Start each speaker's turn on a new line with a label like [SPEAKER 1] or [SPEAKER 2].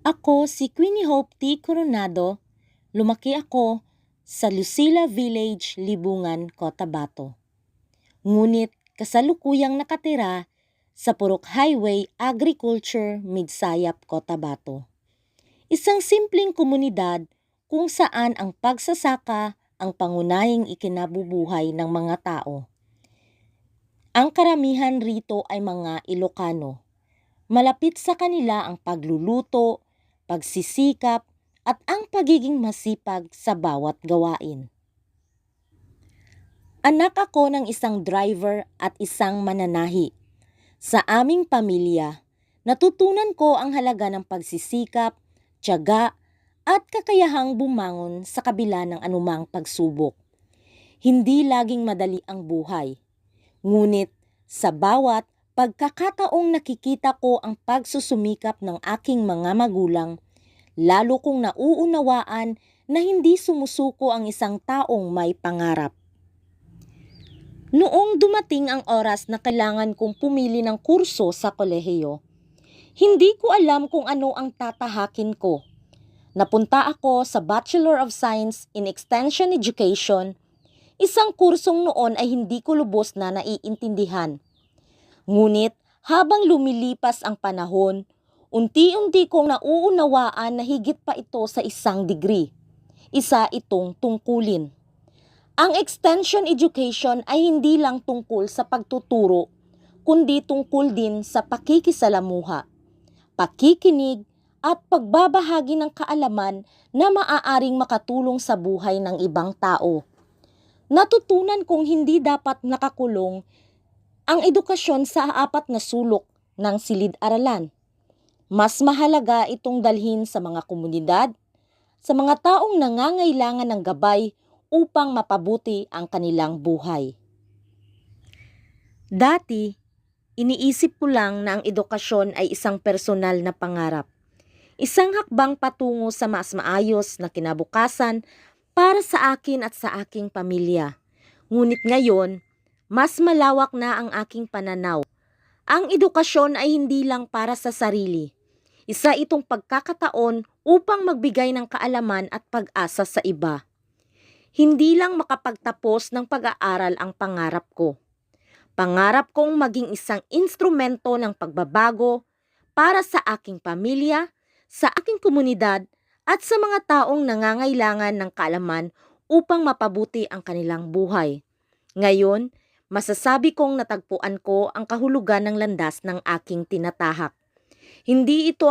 [SPEAKER 1] Ako si Queenie Hope T. Coronado. Lumaki ako sa Lucila Village, Libungan, Cotabato. Ngunit kasalukuyang nakatira sa Purok Highway, Agriculture, Midsayap, Cotabato. Isang simpleng komunidad kung saan ang pagsasaka ang pangunahing ikinabubuhay ng mga tao. Ang karamihan rito ay mga Ilocano. Malapit sa kanila ang pagluluto, pagsisikap, at ang pagiging masipag sa bawat gawain. Anak ako ng isang driver at isang mananahi. Sa aming pamilya, natutunan ko ang halaga ng pagsisikap, tiyaga, at kakayahang bumangon sa kabila ng anumang pagsubok. Hindi laging madali ang buhay. Ngunit sa bawat pagkakataong nakikita ko ang pagsusumikap ng aking mga magulang, lalo kong nauunawaan na hindi sumusuko ang isang taong may pangarap. Noong dumating ang oras na kailangan kong pumili ng kurso sa kolehiyo, hindi ko alam kung ano ang tatahakin ko. Napunta ako sa Bachelor of Science in Extension Education, isang kursong noon ay hindi ko lubos na naiintindihan. Ngunit habang lumilipas ang panahon, unti-unti kong nauunawaan na higit pa ito sa isang degree. Isa itong tungkulin. Ang extension education ay hindi lang tungkol sa pagtuturo, kundi tungkol din sa pakikisalamuha, pakikinig, at pagbabahagi ng kaalaman na maaaring makatulong sa buhay ng ibang tao. Natutunan kong hindi dapat nakakulong ang edukasyon sa apat na sulok ng silid-aralan. Mas mahalaga itong dalhin sa mga komunidad, sa mga taong nangangailangan ng gabay upang mapabuti ang kanilang buhay. Dati, iniisip ko lang na ang edukasyon ay isang personal na pangarap. Isang hakbang patungo sa mas maayos na kinabukasan para sa akin at sa aking pamilya. Ngunit ngayon, mas malawak na ang aking pananaw. Ang edukasyon ay hindi lang para sa sarili. Isa itong pagkakataon upang magbigay ng kaalaman at pag-asa sa iba. Hindi lang makapagtapos ng pag-aaral ang pangarap ko. Pangarap kong maging isang instrumento ng pagbabago para sa aking pamilya, sa aking komunidad, at sa mga taong nangangailangan ng kaalaman upang mapabuti ang kanilang buhay. Ngayon, masasabi kong natagpuan ko ang kahulugan ng landas ng aking tinatahak. Hindi ito